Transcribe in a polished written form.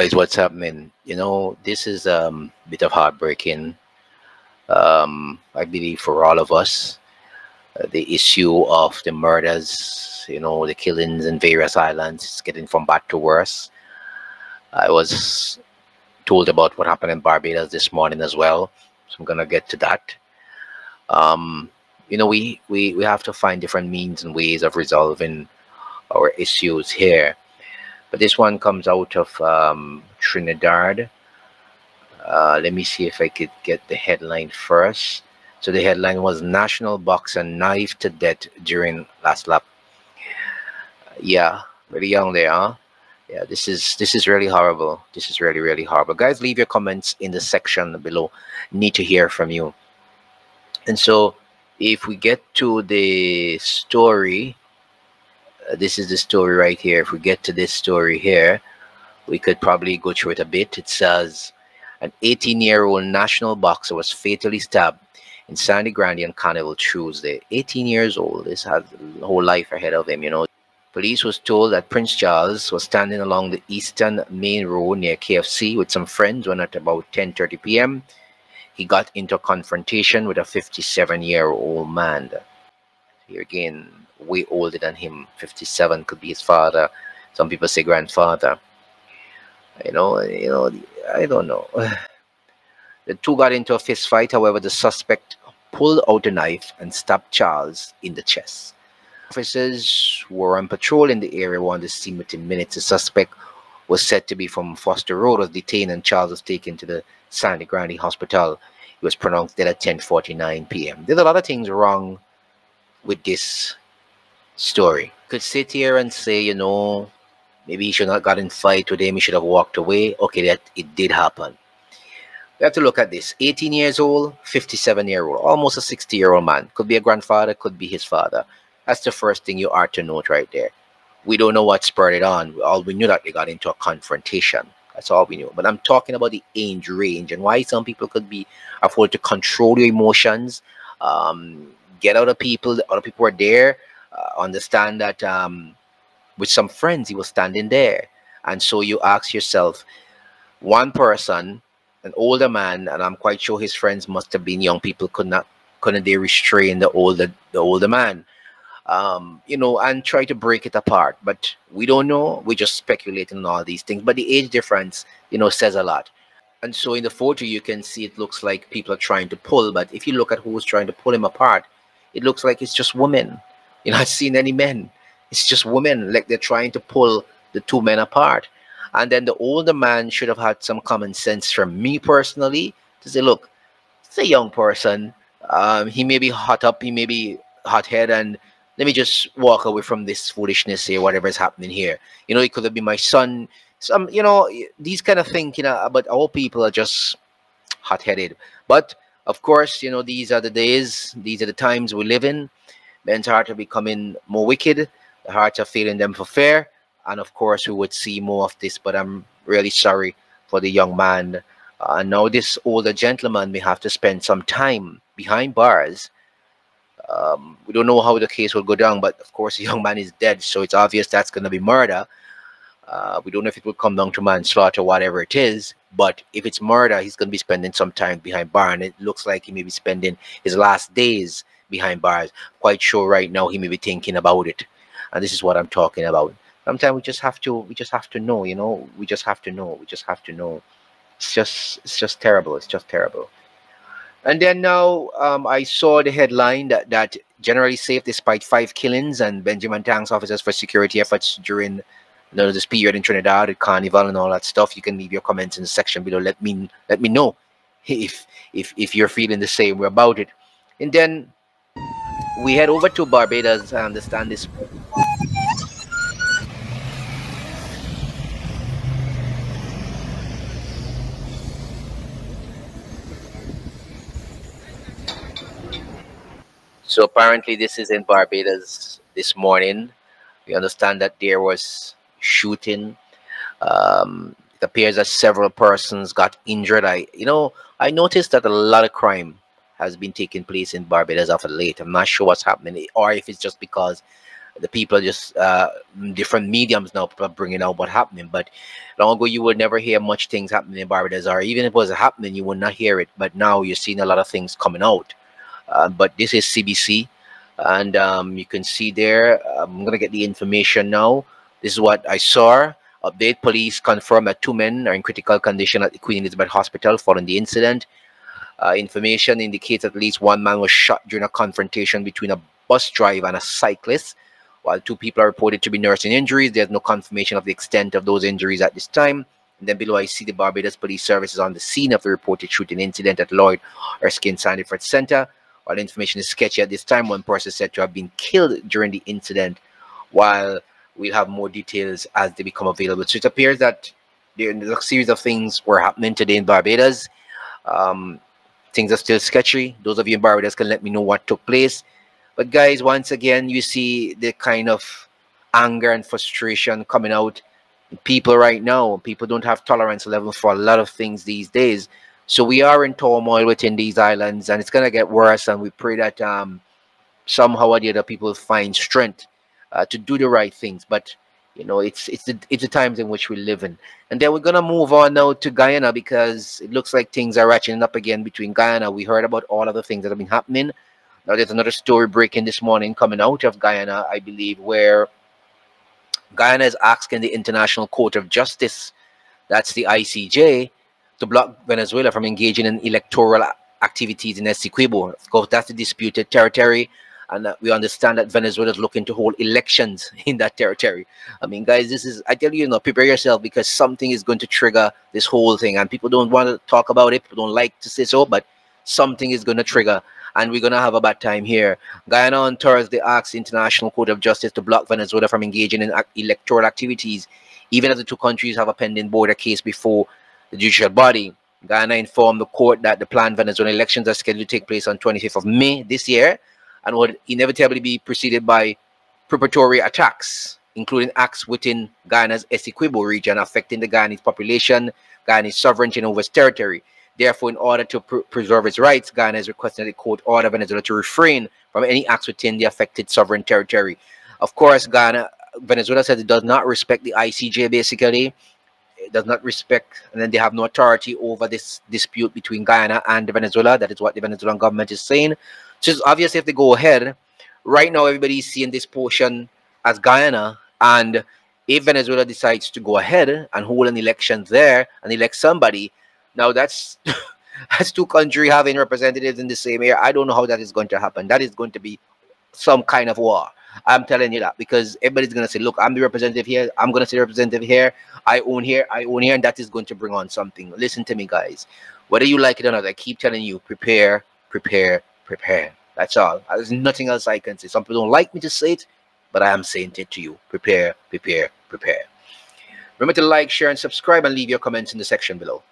Guys, what's happening? This is a bit of heartbreaking. I believe for all of us, the issue of the murders, the killings in various islands, is getting from bad to worse. I was told about what happened in Barbados this morning as well, so I'm gonna get to that. Um, we have to find different means and ways of resolving our issues here. But this one comes out of Trinidad. Let me see if I could get the headline first. So the headline was National Boxer Knife to Death During Last Lap. Yeah, really young there, huh? Yeah, this is really horrible. This is really horrible. Guys, leave your comments in the section below. Need to hear from you. And so if we get to the story, this is the story right here. If we get to this story here, we could probably go through it a bit. It says an 18-year-old national boxer was fatally stabbed in Sandy Grande on Carnival Tuesday. 18 years old. This has a whole life ahead of him. Police was told that Prince Charles was standing along the Eastern Main Road near KFC with some friends when at about 10:30 p.m. he got into a confrontation with a 57-year-old man. Here again, way older than him. 57 could be his father. Some people say grandfather. I don't know. The two got into a fist fight. However, the suspect pulled out a knife and stabbed Charles in the chest. Officers were on patrol in the area on the scene within minutes. The suspect was said to be from Foster Road, was detained, and Charles was taken to the Sandy Grande Hospital. He was pronounced dead at 10:49 p.m. There's a lot of things wrong with this story. Could sit here and say, maybe he should not got in fight with him. He should have walked away. Okay, that it did happen. We have to look at this. 18 years old, 57-year-old, almost a 60-year-old man. Could be a grandfather, could be his father. That's the first thing you are to note right there. We don't know what spurred it on. All we knew that they got into a confrontation. That's all we knew. But I'm talking about the age range and why some people could be afford to control your emotions, get out of people. The other people were there. Understand that with some friends, he was standing there. And so you ask yourself, one person, an older man, and I'm quite sure his friends must have been young people, couldn't they restrain the older man? And try to break it apart. But we don't know. We're just speculating on all these things. But the age difference, says a lot. And so in the photo, you can see it looks like people are trying to pull. But if you look at who's trying to pull him apart, it looks like it's just women. You're not seeing any men. It's just women. Like they're trying to pull the two men apart. And then the older man should have had some common sense from me personally to say, look, it's a young person. He may be hot up. He may be hot-headed, and let me just walk away from this foolishness here, whatever is happening here. It could have been my son. Some, these kind of things, but all people are just hot-headed. But, of course, these are the days, these are the times we live in. Men's hearts are becoming more wicked. The hearts are failing them for fear. And, of course, we would see more of this. But I'm really sorry for the young man. Now, this older gentleman may have to spend some time behind bars. We don't know how the case will go down, but of course the young man is dead, so it's obvious that's going to be murder. We don't know if it will come down to manslaughter, whatever it is, but if it's murder, he's going to be spending some time behind bars, and it looks like he may be spending his last days behind bars. Quite sure right now he may be thinking about it, and this is what I'm talking about. Sometimes we just have to know, we just have to know. It's just terrible. It's just terrible. And then now I saw the headline that generally safe despite 5 killings, and Benjamin thanks officers for security efforts during this period in Trinidad, the carnival and all that stuff. You can leave your comments in the section below. Let me know if you're feeling the same way about it. And then we head over to Barbados. I understand this. So apparently this is in Barbados this morning. We understand that there was shooting. It appears that several persons got injured. I noticed that a lot of crime has been taking place in Barbados of late. I'm not sure what's happening, or if it's just because The people are just different mediums now. People are bringing out what's happening. But long ago, you would never hear much things happening in Barbados, or even if it was happening, you would not hear it. But now you're seeing a lot of things coming out. But this is CBC, and you can see there. I'm gonna get the information now. This is what I saw. Update: police confirm that 2 men are in critical condition at the Queen Elizabeth Hospital following the incident. Information indicates at least 1 man was shot during a confrontation between a bus driver and a cyclist. While 2 people are reported to be nursing injuries, there's no confirmation of the extent of those injuries at this time. And then below, I see the Barbados Police Service is on the scene of the reported shooting incident at Lloyd Erskine Sandiford Center. While information is sketchy at this time, 1 person is said to have been killed during the incident, while we'll have more details as they become available. So it appears that there's a series of things were happening today in Barbados. Things are still sketchy. Those of you in Barbados can let me know what took place. But guys, once again, you see the kind of anger and frustration coming out in people right now. People don't have tolerance level for a lot of things these days. So we are in turmoil within these islands, and it's going to get worse. And we pray that somehow or the other people find strength to do the right things. But you know, it's the times in which we live in. And then we're gonna move on now to Guyana, because it looks like things are ratcheting up again between Guyana. We heard about all of the things that have been happening. Now there's another story breaking this morning coming out of Guyana, I believe, where Guyana is asking the International Court of Justice, that's the ICJ, to block Venezuela from engaging in electoral activities in Essequibo. Of course, that's the disputed territory. And we understand that Venezuela is looking to hold elections in that territory. I mean, guys, this is, I tell you, prepare yourself, because something is going to trigger this whole thing. And people don't want to talk about it. People don't like to say so, but something is going to trigger. And we're going to have a bad time here. Guyana on Thursday asked the International Court of Justice to block Venezuela from engaging in electoral activities, even as the 2 countries have a pending border case before the judicial body. Guyana informed the court that the planned Venezuelan elections are scheduled to take place on 25th of May this year, and would inevitably be preceded by preparatory attacks, including acts within Guyana's Essequibo region, affecting the Guyanese population, Guyanese sovereignty over its territory. Therefore, in order to preserve its rights, Guyana is requesting that the court order Venezuela to refrain from any acts within the affected sovereign territory. Of course, Venezuela says it does not respect the ICJ, basically. It does not respect, and then they have no authority over this dispute between Guyana and Venezuela. That is what the Venezuelan government is saying. So it's obvious if they go ahead, right now everybody's seeing this portion as Guyana, and if Venezuela decides to go ahead and hold an election there and elect somebody, now that's that's 2 countries having representatives in the same area. I don't know how that is going to happen. That is going to be some kind of war. I'm telling you that, because everybody's going to say, look, I'm the representative here. I'm going to say representative here. I own here. I own here. And that is going to bring on something. Listen to me, guys. Whether you like it or not, I keep telling you, prepare, prepare, prepare. That's all. There's nothing else I can say. Some people don't like me to say it, but I am saying it to you. Prepare, prepare, prepare. Remember to like, share, and subscribe, and leave your comments in the section below.